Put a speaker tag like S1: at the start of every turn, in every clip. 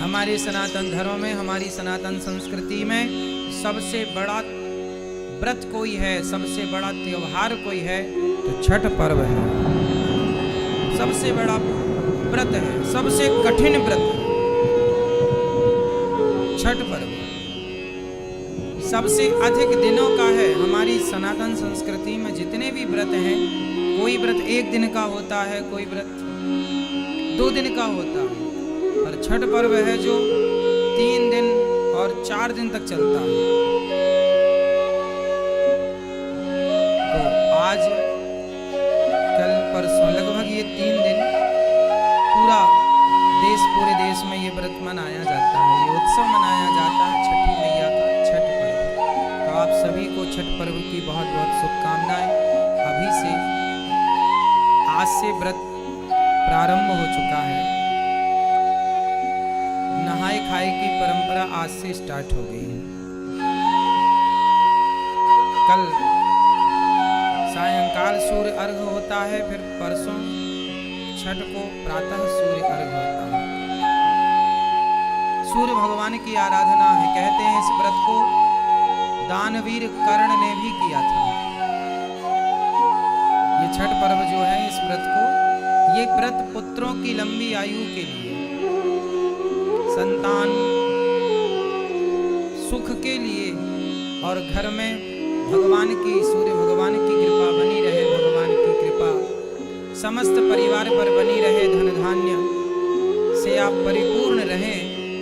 S1: हमारे सनातन धर्म में, हमारी सनातन संस्कृति में सबसे बड़ा व्रत कोई है, सबसे बड़ा त्योहार कोई है तो छठ पर्व है। सबसे बड़ा व्रत है, सबसे कठिन व्रत है छठ पर्व। सबसे अधिक दिनों का है। हमारी सनातन संस्कृति में जितने भी व्रत हैं, कोई व्रत 1 दिन का होता है, कोई व्रत 2 दिन का होता है, पर छठ पर्व है जो 3 दिन और 4 दिन तक चलता है। तो आज कल परसों लगभग ये 3 दिन पूरे देश में ये व्रत मनाया जाता है, ये उत्सव मनाया जाता है छठी मैया का, छठ पर्व। तो आप सभी को छठ पर्व की बहुत बहुत शुभकामनाएं। अभी से आज से व्रत प्रारंभ हो चुका है। नहाए खाए की परंपरा आज से स्टार्ट हो गई है। कल सायंकाल सूर्य अर्घ होता है, फिर परसों छठ को प्रातः सूर्य अर्घ होता है। सूर्य भगवान की आराधना है। कहते हैं इस व्रत को दानवीर कर्ण ने भी किया था। ये छठ पर्व जो है, इस व्रत को, ये व्रत पुत्रों की लंबी आयु के लिए, संतान सुख के लिए, और घर में भगवान की, सूर्य भगवान की कृपा बनी रहे, भगवान की कृपा समस्त परिवार पर बनी रहे, धन धान्य से आप परिपूर्ण रहें,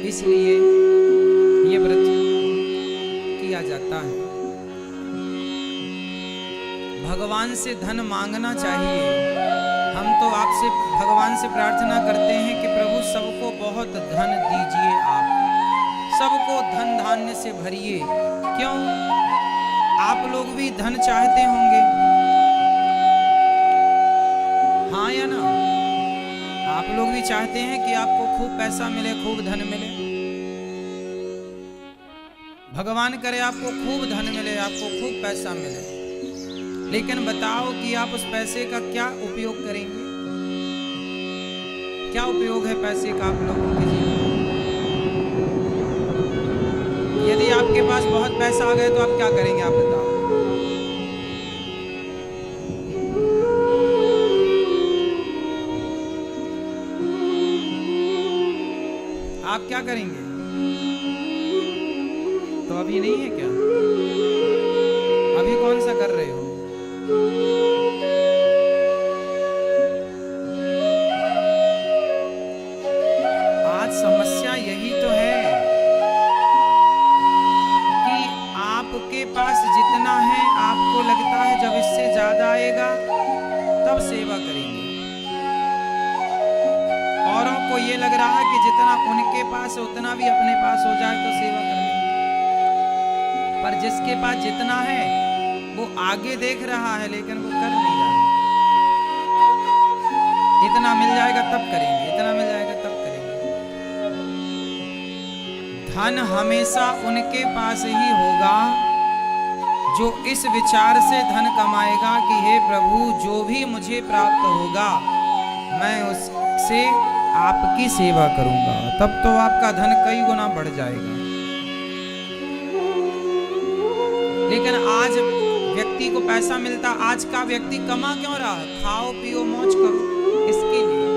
S1: इसलिए ये व्रत किया जाता है। भगवान से धन मांगना चाहिए। हम तो आपसे, भगवान से प्रार्थना करते हैं कि प्रभु सबको बहुत धन दीजिए, आप सबको धन धान्य से भरिए। क्यों? आप लोग भी धन चाहते होंगे, हाँ या ना? आप लोग भी चाहते हैं कि आपको खूब पैसा मिले, खूब धन मिले। भगवान करे आपको खूब धन मिले, आपको खूब पैसा मिले, लेकिन बताओ कि आप उस पैसे का क्या उपयोग करेंगे? क्या उपयोग है पैसे का आप लोगों के जीवन में? यदि आपके पास बहुत पैसा आ गया तो आप क्या करेंगे? आप बताओ। आप क्या करेंगे? तो अभी नहीं है क्या? अभी कौन सा कर रहे हो? आज समस्या यही तो है कि आपके पास जितना है, आपको लगता है जब इससे ज्यादा आएगा तब सेवा करेंगे। औरों को ये लग रहा है कि जितना उनके पास है उतना भी अपने पास हो जाए तो सेवा कर लेंगे। पर जिसके पास जितना है वो आगे देख रहा है, लेकिन वो कर नहीं रहा है। इतना मिल जाएगा तब करेंगे, इतना मिल जाएगा तब करेंगे। धन हमेशा उनके पास ही होगा जो इस विचार से धन कमाएगा कि हे प्रभु, जो भी मुझे प्राप्त होगा मैं उससे आपकी सेवा करूंगा, तब तो आपका धन कई गुना बढ़ जाएगा। लेकिन आज व्यक्ति को पैसा मिलता, आज का व्यक्ति कमा क्यों रहा है? खाओ पियो मौज करो, इसके लिए।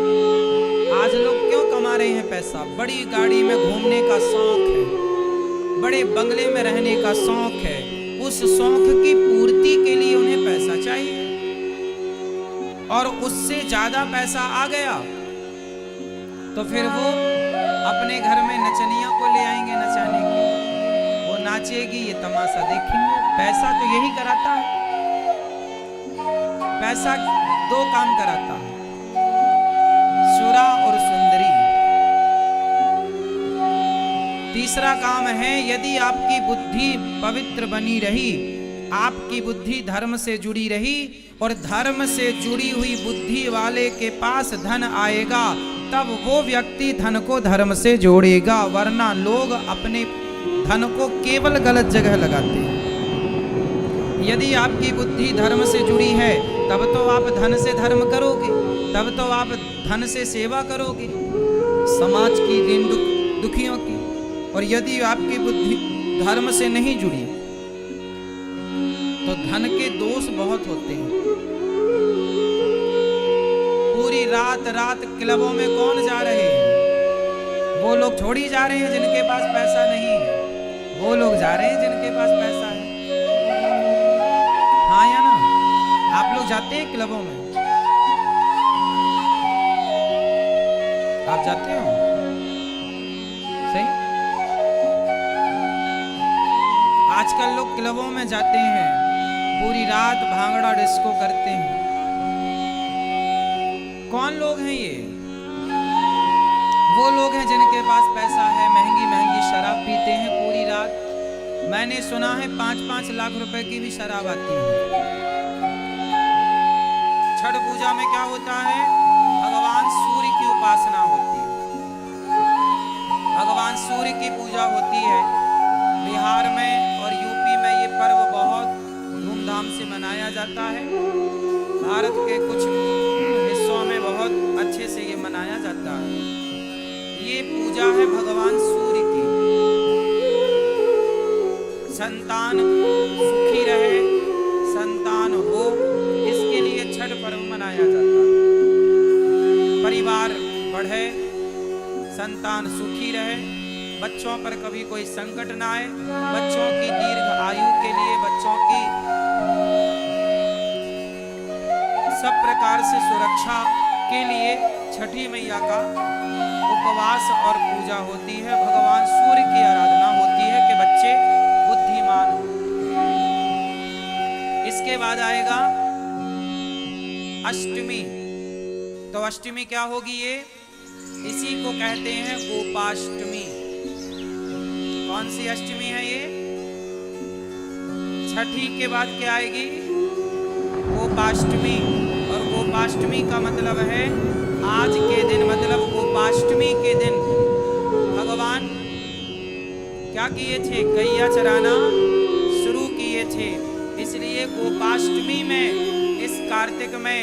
S1: आज लोग क्यों कमा रहे हैं पैसा? बड़ी गाड़ी में घूमने का शौक है, बड़े बंगले में रहने का शौक है। उस शौक की पूर्ति के लिए उन्हें पैसा चाहिए, और उससे ज्यादा पैसा आ गया तो फिर वो अपने घर में नचनिया को ले आएंगे नचाने के, वो नाचेगी, ये तमाशा देखेंगे। पैसा तो यही कराता है। पैसा 2 काम कराता है, सुरा और सुंदरी। तीसरा काम है, यदि आपकी बुद्धि पवित्र बनी रही, आपकी बुद्धि धर्म से जुड़ी रही, और धर्म से जुड़ी हुई बुद्धि वाले के पास धन आएगा, तब वो व्यक्ति धन को धर्म से जोड़ेगा। वरना लोग अपने धन को केवल गलत जगह लगाते हैं। यदि आपकी बुद्धि धर्म से जुड़ी है, तब तो आप धन से धर्म करोगे, तब तो आप धन से सेवा करोगे। समाज की दुखियों की। और यदि आपकी बुद्धि धर्म से नहीं जुड़ी तो धन के दोष बहुत होते हैं। पूरी रात रात क्लबों में कौन जा रहे हैं? वो लोग छोड़ी जा रहे हैं जिनके पास पैसा नहीं है, वो लोग जा रहे हैं जिनके पास पैसा है। हाँ या ना? आप लोग जाते हैं क्लबों में? आप जाते हो? सही। आजकल लोग क्लबों में जाते हैं, पूरी रात भांगड़ा डिस्को करते हैं। कौन लोग हैं ये? वो लोग हैं जिनके पास पैसा है, महंगी महंगी शराब पीते हैं पूरी रात। मैंने सुना है 5-5 लाख रुपए की भी शराब आती है। छठ पूजा में क्या होता है? भगवान सूर्य की उपासना होती है, भगवान सूर्य की पूजा होती है। बिहार में और यूपी में ये पर्व बहुत धूमधाम से मनाया जाता है। भारत के कुछ हिस्सों में बहुत अच्छे से ये मनाया जाता है। ये पूजा है भगवान सूर्य की। संतान सुखी रहे, संतान हो, इसके लिए छठ पर्व मनाया जाता है। परिवार बढ़े, संतान सुखी रहे, बच्चों पर कभी कोई संकट ना आए, बच्चों की दीर्घ आयु के लिए, बच्चों की सब प्रकार से सुरक्षा के लिए छठी मैया का उपवास और पूजा होती है। भगवान सूर्य की आराधना होती है कि बच्चे बुद्धिमान हो। इसके बाद आएगा अष्टमी। तो अष्टमी क्या होगी? ये इसी को कहते हैं गोपाष्टमी। कौन सी अष्टमी है ये? छठी के बाद क्या आएगी? गोपाष्टमी। और गोपाष्टमी का मतलब है आज के दिन, मतलब गोपाष्टमी के दिन भगवान क्या किए थे? गैया चराना शुरू किए थे। इसलिए गोपाष्टमी में, इस कार्तिक में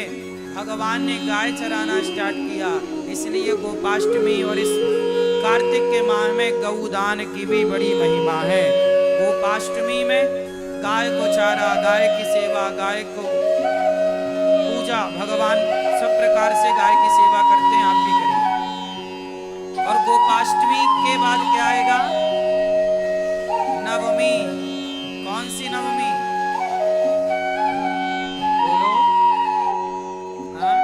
S1: भगवान ने गाय चराना स्टार्ट किया। इसलिए गोपाष्टमी और इस कार्तिक के माह में गौदान की भी बड़ी महिमा है। गोपाष्टमी में गाय को चारा, गाय की सेवा, गाय को पूजा, भगवान सब प्रकार से गाय की सेवा करते हैं, आप भी करिए। और गोपाष्टमी के बाद क्या आएगा? नवमी। कौन सी नवमी? बोलो। हाँ?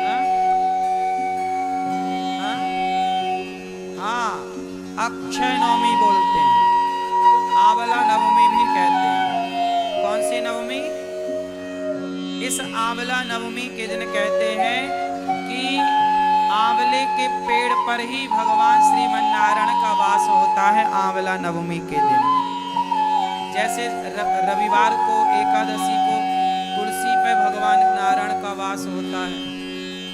S1: हाँ? हाँ? हाँ, अक्षय नवमी बोलते हैं, आंवला नवमी भी कहते हैं। कौन सी नवमी? इस आंवला नवमी के दिन कहते हैं कि आंवले के पेड़ पर ही भगवान श्रीमन्नारायण का वास होता है। आंवला नवमी के दिन, जैसे रविवार को, एकादशी को तुलसी पे भगवान नारायण का वास होता है,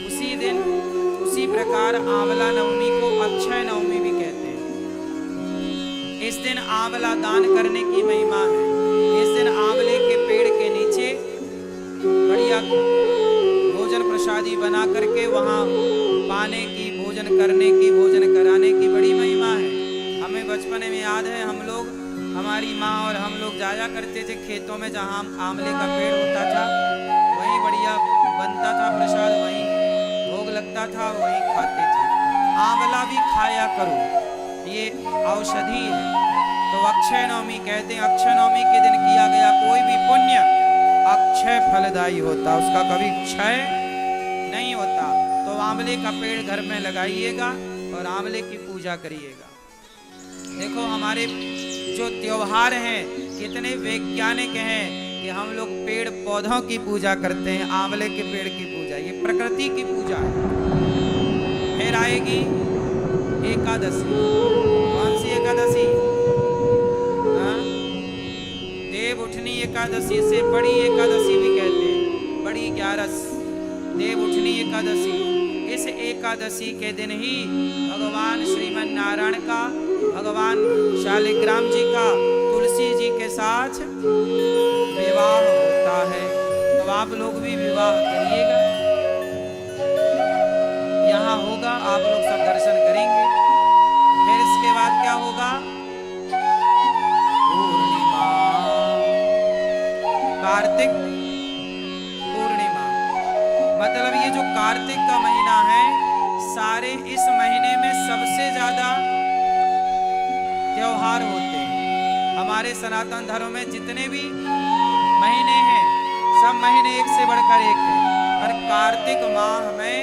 S1: उसी दिन, उसी प्रकार आंवला नवमी को अक्षय नवमी भी कहते हैं। इस दिन आंवला दान करने की महिमा है। इस दिन आंवले के पेड़ के नीचे बढ़िया भोजन प्रसादी बना करके वहाँ पाने की, भोजन करने की, भोजन कराने की बड़ी महिमा है। हमें बचपन में याद है, हम लोग, हमारी माँ और हम लोग जाया करते थे खेतों में, जहाँ आंवले का पेड़ होता था, वहीं बढ़िया बनता था प्रसाद, वहीं भोग लगता था, वहीं खाते थे। आंवला भी खाया करो, ये औषधि है। तो अक्षय नवमी कहते हैं, अक्षय नवमी के दिन किया गया कोई भी पुण्य अक्षय फलदायी होता, उसका कभी क्षय नहीं होता। तो आंवले का पेड़ घर में लगाइएगा और आंवले की पूजा करिएगा। देखो हमारे जो त्योहार हैं कितने वैज्ञानिक हैं कि हम लोग पेड़ पौधों की पूजा करते हैं, आंवले के पेड़ की पूजा, ये प्रकृति की पूजा है। फिर आएगी एकादशी। कौन सी एकादशी? देव उठनी एकादशी से बड़ी एकादशी भी कहते हैं, बड़ी 11 देव उठनी एकादशी। इस एकादशी के दिन ही भगवान श्रीमन्नारायण का, भगवान शालिग्राम जी का तुलसी जी के साथ विवाह होता है। तो आप लोग भी विवाह करिएगा, यहाँ होगा, आप लोग सब दर्शन करेंगे। कार्तिक का महीना है, सारे इस महीने में सबसे ज्यादा त्योहार होते हैं। हमारे सनातन धर्म में जितने भी महीने हैं, सब महीने एक से बढ़कर एक हैं, पर कार्तिक माह में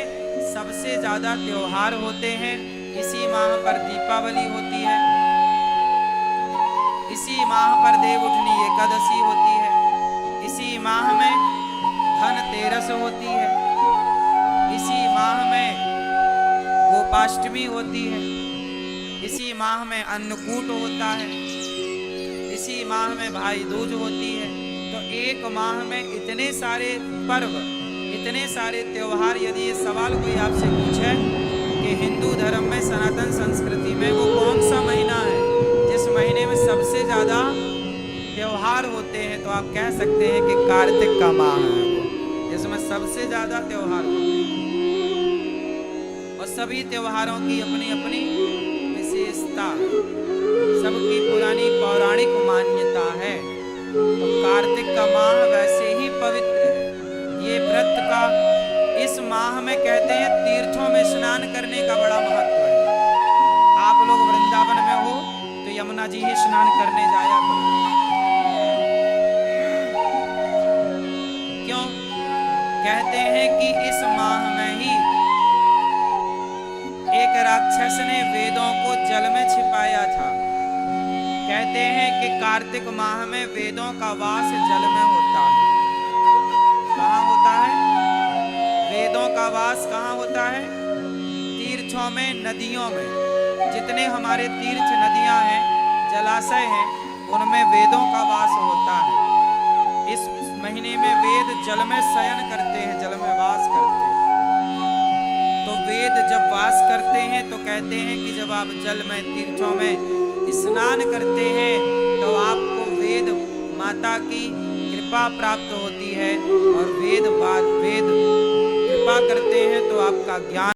S1: सबसे ज्यादा त्योहार होते हैं। इसी माह पर दीपावली होती है, इसी माह पर देवउठनी एकादशी होती है, इसी माह में धनतेरस होती है, इसी माह में गोपाष्टमी होती है, इसी माह में अन्नकूट होता है, इसी माह में भाई दूज होती है। तो एक माह में इतने सारे पर्व, इतने सारे त्योहार। यदि ये सवाल कोई आपसे पूछे कि हिंदू धर्म में, सनातन संस्कृति में वो कौन सा महीना है जिस महीने में सबसे ज्यादा त्योहार होते हैं, तो आप कह सकते हैं कि कार्तिक का माह है वो, जिसमें सबसे ज्यादा त्योहार होते हैं। और सभी त्योहारों की अपनी अपनी विशेषता, सबकी पुरानी पौराणिक मान्यता है। तो कार्तिक का माह वैसे ही पवित्र है। ये व्रत का इस माह में कहते हैं तीर्थों में स्नान करने का बड़ा महत्व है। आप लोग वृंदावन में हो तो यमुना जी ही स्नान करने जाया करो। क्यों? कहते हैं कि इस माह में ही एक राक्षस ने वेदों को जल में छिपाया था। कहते हैं कि कार्तिक माह में वेदों का वास जल में होता है। कहाँ होता है? वेदों का वास कहाँ होता है? तीर्थों में, नदियों में। जितने हमारे तीर्थ नदियां हैं, जलाशय हैं, उनमें वेदों का वास होता है। इस महीने में वेद जल में शयन करते हैं, जल में वास करते हैं। तो वेद जब वास करते हैं तो कहते हैं कि जब आप जल में, तीर्थों में स्नान करते हैं तो आपको वेद माता की कृपा प्राप्त होती है। और वेद कृपा करते हैं तो आपका ज्ञान